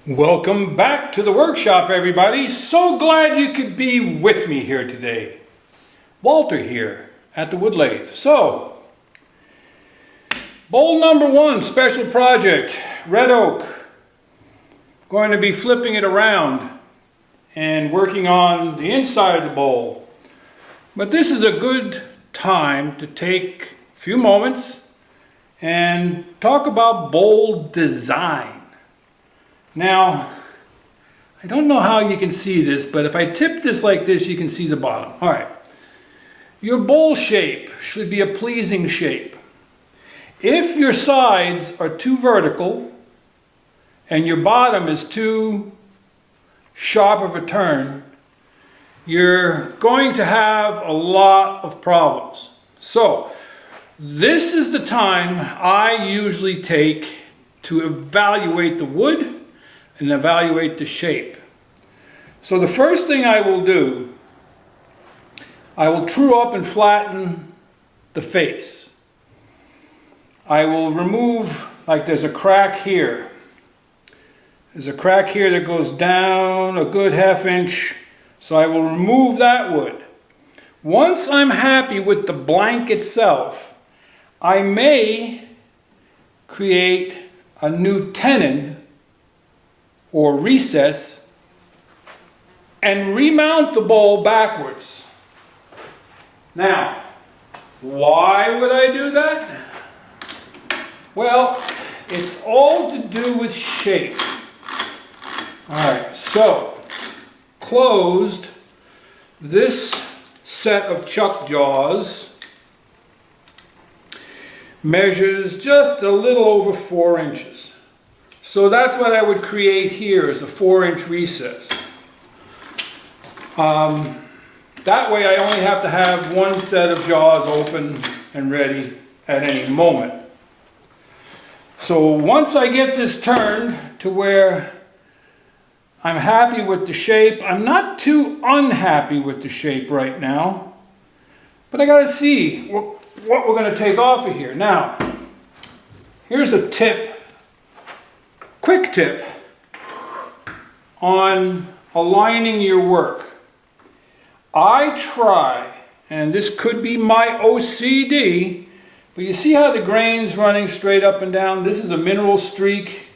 Welcome back to the workshop, everybody. So glad you could be with me here today. Walter here at the wood lathe. So, bowl number 1, special project, red oak. Going to be flipping it around and working on the inside of the bowl. But this is a good time to take a few moments and talk about bowl design. Now, I don't know how you can see this, but if I tip this like this, you can see the bottom. All right. Your bowl shape should be a pleasing shape. If your sides are too vertical and your bottom is too sharp of a turn, you're going to have a lot of problems. So, this is the time I usually take to evaluate the wood and evaluate the shape. So the first thing I will do, I will true up and flatten the face. I will remove, like there's a crack here. There's a crack here that goes down a good ½ inch. So I will remove that wood. Once I'm happy with the blank itself, I may create a new tenon or recess and remount the bowl backwards. Now, why would I do that? Well, it's all to do with shape. Alright, so closed, this set of chuck jaws measures just a little over 4 inches. So that's what I would create here, is a 4-inch recess. That way I only have to have one set of jaws open and ready at any moment. So once I get this turned to where I'm happy with the shape, I'm not too unhappy with the shape right now, but I got to see what we're going to take off of here. Now, here's a tip. Quick tip on aligning your work. I try, and this could be my OCD, but you see how the grain's running straight up and down? This is a mineral streak,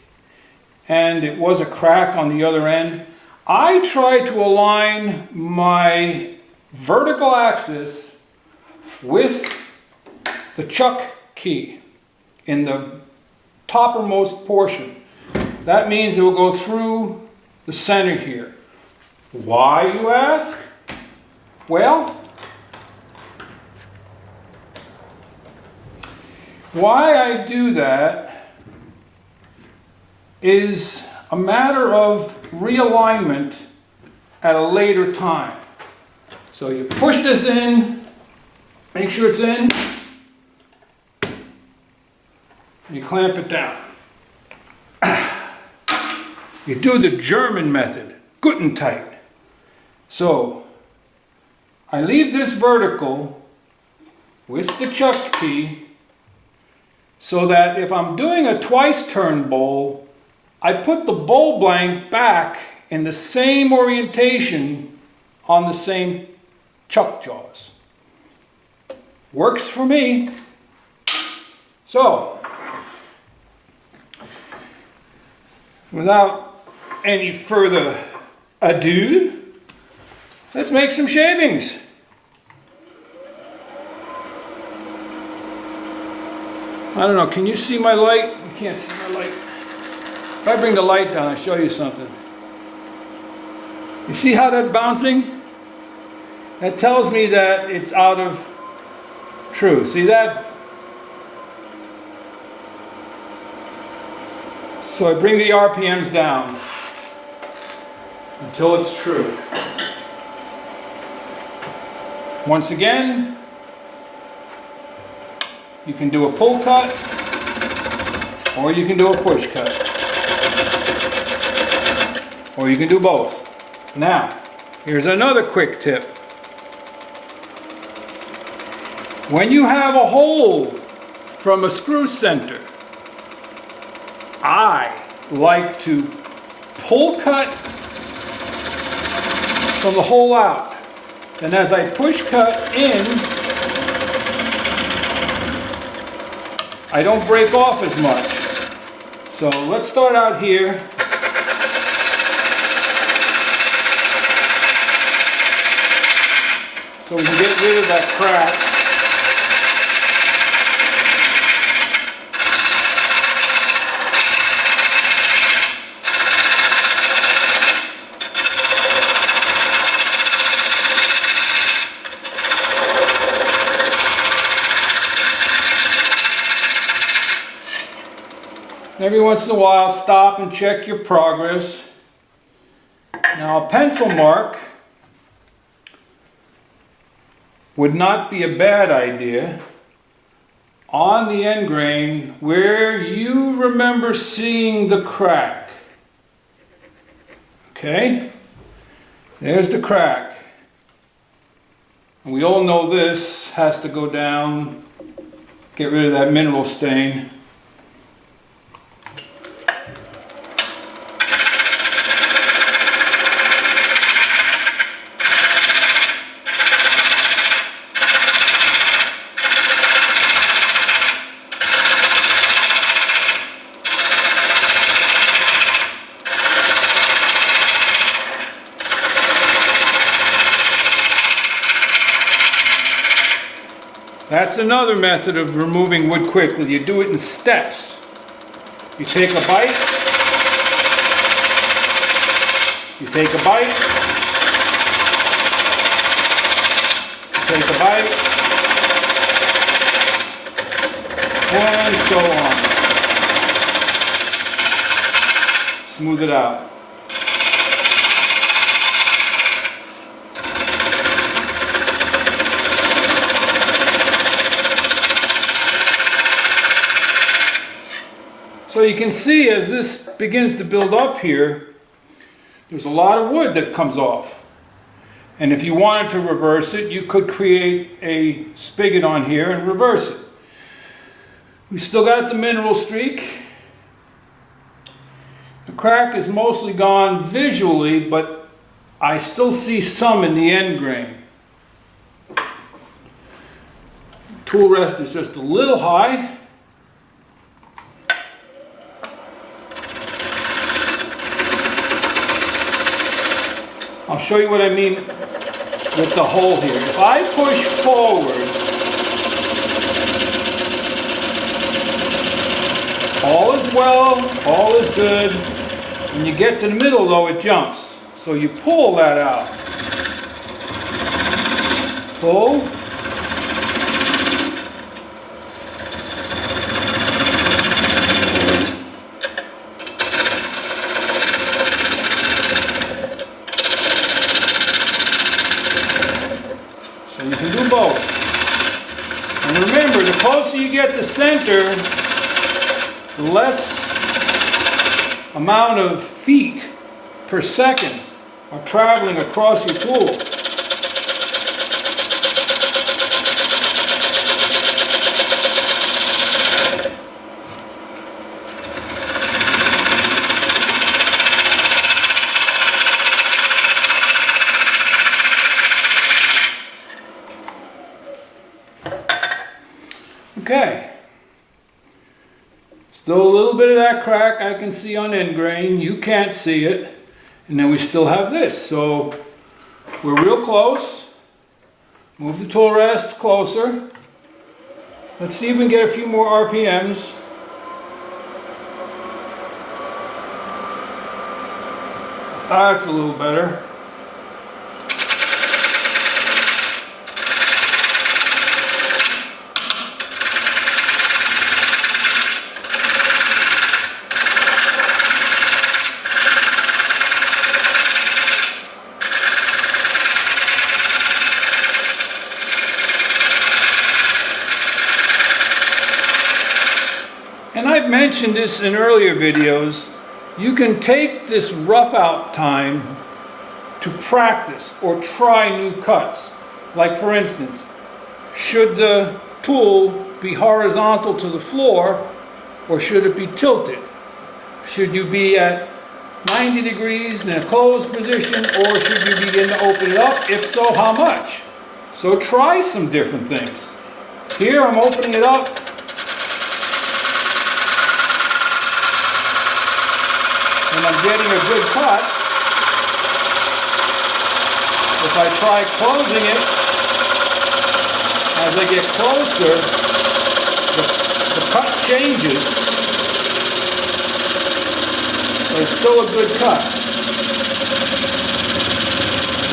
and it was a crack on the other end. I try to align my vertical axis with the chuck key in the toppermost portion. That means it will go through the center here. Why, you ask? Well, why I do that is a matter of realignment at a later time. So you push this in, make sure it's in, and you clamp it down. You do the German method, guten tight. So, I leave this vertical with the chuck key so that if I'm doing a twice turn bowl, I put the bowl blank back in the same orientation on the same chuck jaws. Works for me. So, without any further ado, let's make some shavings. I don't know, can you see my light? You can't see my light. If I bring the light down, I'll show you something. You see how that's bouncing? That tells me that it's out of true. See that? So I bring the RPMs down until it's true. Once again, you can do a pull cut or you can do a push cut. Or you can do both. Now, here's another quick tip. When you have a hole from a screw center, I like to pull cut from the hole out. And as I push cut in, I don't break off as much. So let's start out here. So we can get rid of that crack. Every once in a while, stop and check your progress. Now, a pencil mark would not be a bad idea on the end grain where you remember seeing the crack. Okay? There's the crack. And we all know this has to go down, get rid of that mineral stain. That's another method of removing wood quickly. You do it in steps. You take a bite. You take a bite. You take a bite. And so on. Smooth it out. So you can see as this begins to build up here, there's a lot of wood that comes off. And if you wanted to reverse it, you could create a spigot on here and reverse it. We still got the mineral streak. The crack is mostly gone visually, but I still see some in the end grain. Tool rest is just a little high. I'll show you what I mean with the hole here. If I push forward, all is well, all is good. When you get to the middle though, it jumps. So you pull that out. Pull. So you can do both. And remember, the closer you get to center, the less amount of feet per second are traveling across your tool. Okay. Still a little bit of that crack I can see on end grain. You can't see it. And then we still have this. So we're real close. Move the tool rest closer. Let's see if we can get a few more RPMs. That's a little better. And I've mentioned this in earlier videos, you can take this rough out time to practice or try new cuts. Like for instance, should the tool be horizontal to the floor or should it be tilted? Should you be at 90 degrees in a closed position, or should you begin to open it up? If so, how much? So try some different things. Here I'm opening it up. And I'm getting a good cut. If I try closing it, as I get closer, the cut changes, but it's still a good cut.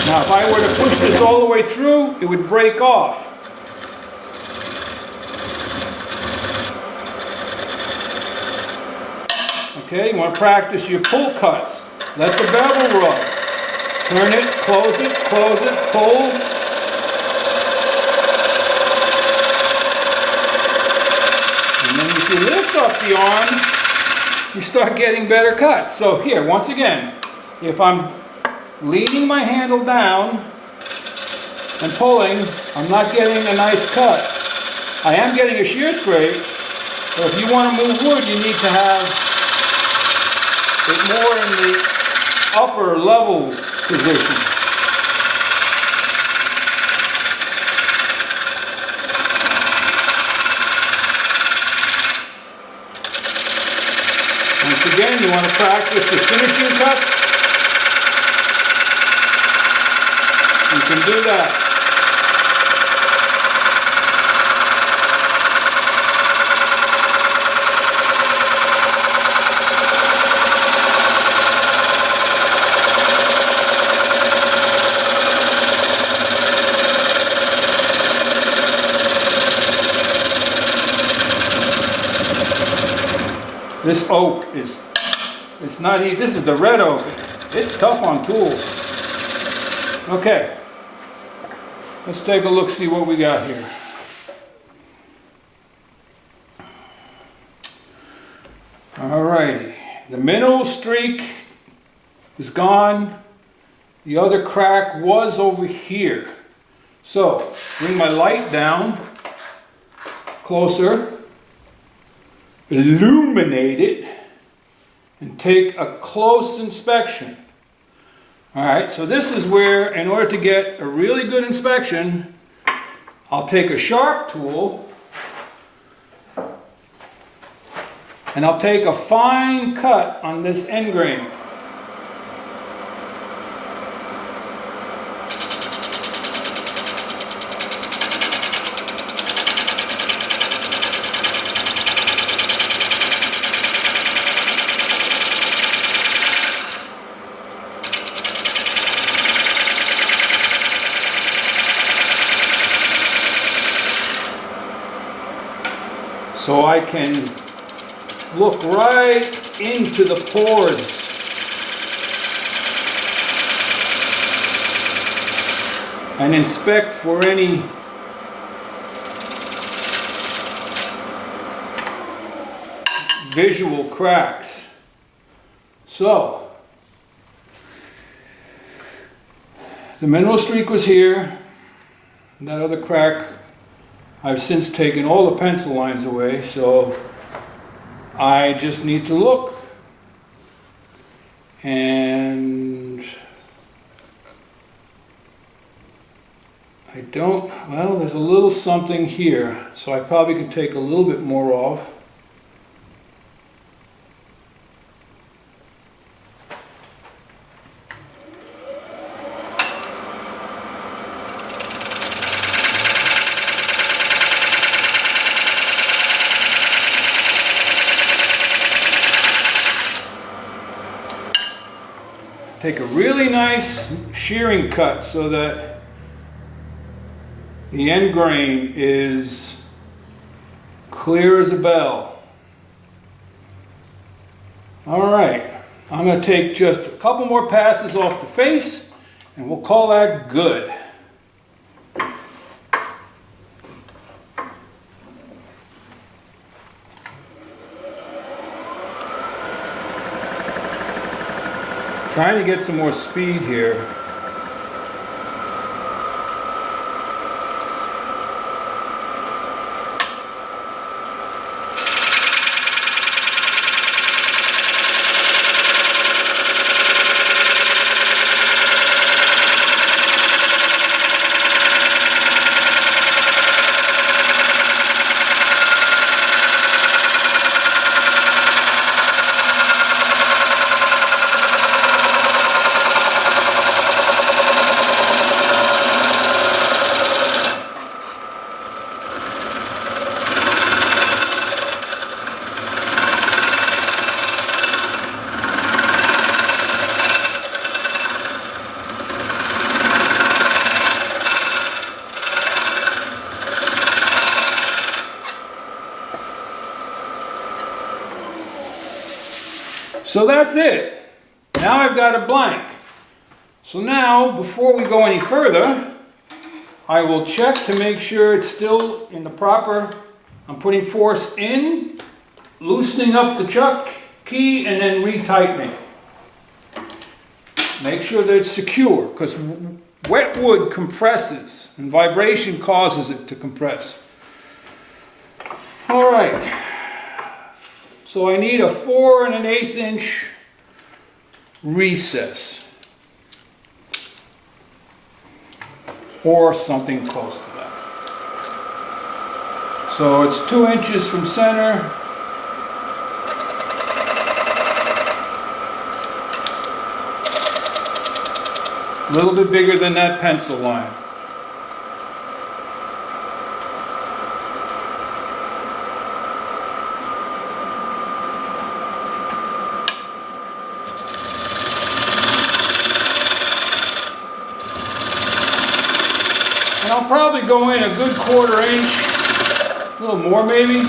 Now if I were to push this all the way through, it would break off. Okay, you want to practice your pull cuts. Let the bevel rub. Turn it, close it, pull. And then if you lift up the arm, you start getting better cuts. So here, once again, if I'm leaning my handle down and pulling, I'm not getting a nice cut. I am getting a shear scrape, but if you want to move wood, you need to have it more in the upper level position. Once again, you want to practice your finishing cuts. You can do that. This oak it's not easy. This is the red oak. It's tough on tools. Okay, let's take a look, see what we got here. Alrighty, the mineral streak is gone. The other crack was over here. So, bring my light down closer. Illuminate it and take a close inspection. Alright, so this is where, in order to get a really good inspection, I'll take a sharp tool and I'll take a fine cut on this end grain. So I can look right into the pores. And inspect for any visual cracks. So, the mineral streak was here. That other crack, I've since taken all the pencil lines away, so I just need to look, and I don't, well, there's a little something here, so I probably could take a little bit more off. Take a really nice shearing cut so that the end grain is clear as a bell. Alright, I'm going to take just a couple more passes off the face and we'll call that good. Trying to get some more speed here. So that's it. Now I've got a blank. So now, before we go any further, I will check to make sure it's still in the proper, I'm putting force in, loosening up the chuck key, and then retightening. Make sure that it's secure, because wet wood compresses, and vibration causes it to compress. All right. So I need a 4 1/8 inch recess, or something close to that. So it's 2 inches from center. A little bit bigger than that pencil line. And I'll probably go in a good 1/4 inch, a little more maybe.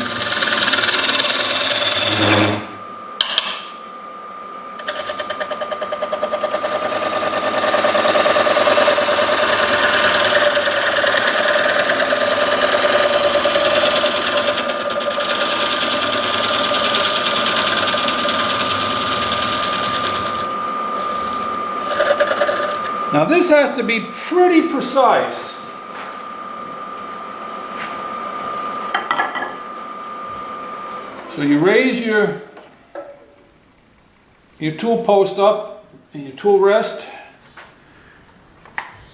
Now this has to be pretty precise. So you raise your tool post up and your tool rest,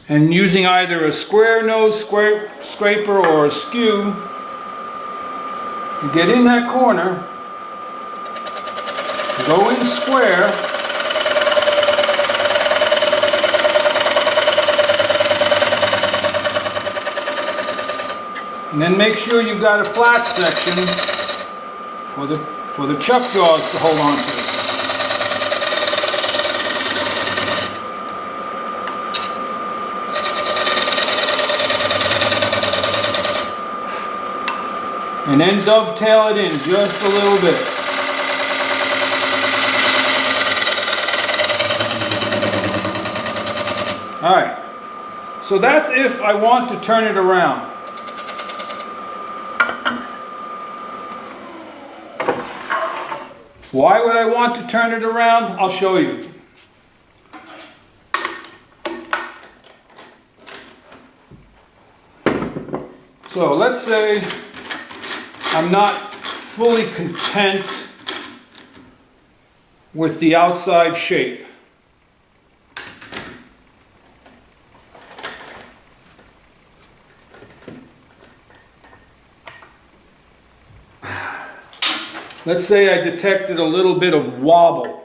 and using either a square nose scraper or a skew, you get in that corner, go in square, and then make sure you've got a flat section for the chuck jaws to hold on to. And then dovetail it in just a little bit. All right, so that's if I want to turn it around. Why would I want to turn it around? I'll show you. So let's say I'm not fully content with the outside shape. Let's say I detected a little bit of wobble.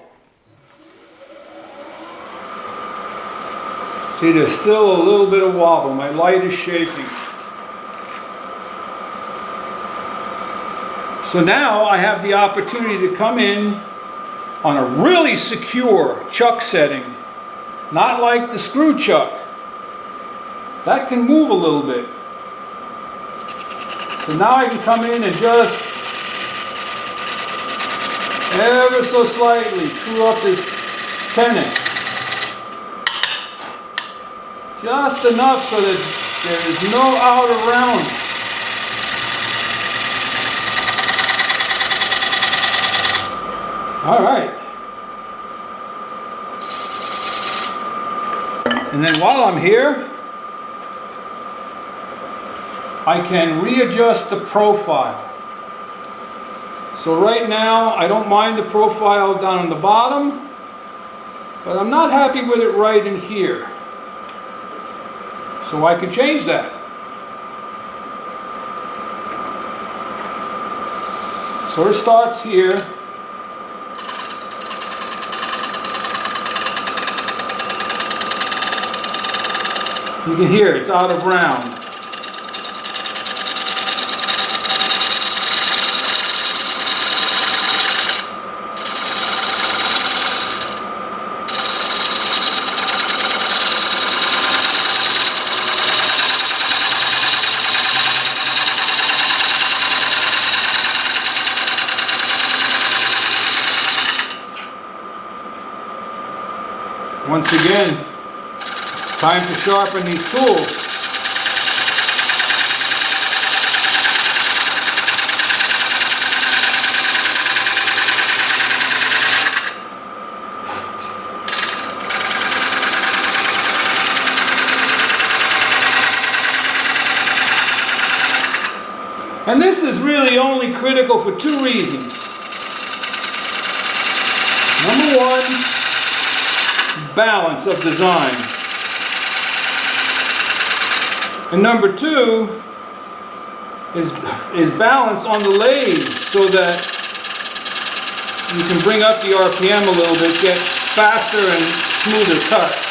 See, there's still a little bit of wobble. My light is shaking. So now I have the opportunity to come in on a really secure chuck setting, not like the screw chuck. That can move a little bit. So now I can come in and just ever so slightly screw up this tenon. Just enough so that there is no outer round. All right. And then while I'm here, I can readjust the profile. So right now, I don't mind the profile down on the bottom, but I'm not happy with it right in here. So I can change that. So it starts here. You can hear it's out of round. Once again, time to sharpen these tools. And this is really only critical for two reasons. Number one, balance of design. And number two is balance on the lathe so that you can bring up the RPM a little bit, get faster and smoother cuts.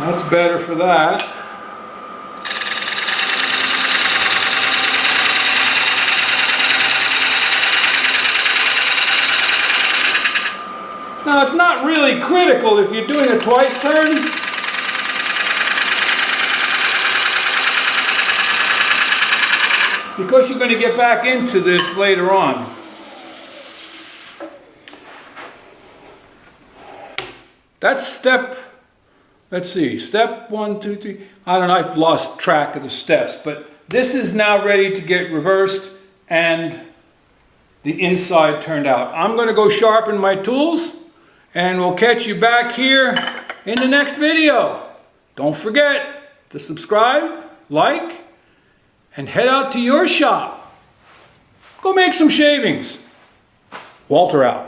That's better for that. Now, it's not really critical if you're doing a twice turn. Because you're going to get back into this later on. That's step, let's see, step 1, 2, 3. I don't know, I've lost track of the steps, but this is now ready to get reversed and the inside turned out. I'm going to go sharpen my tools. And we'll catch you back here in the next video. Don't forget to subscribe, like, and head out to your shop. Go make some shavings. Walter out.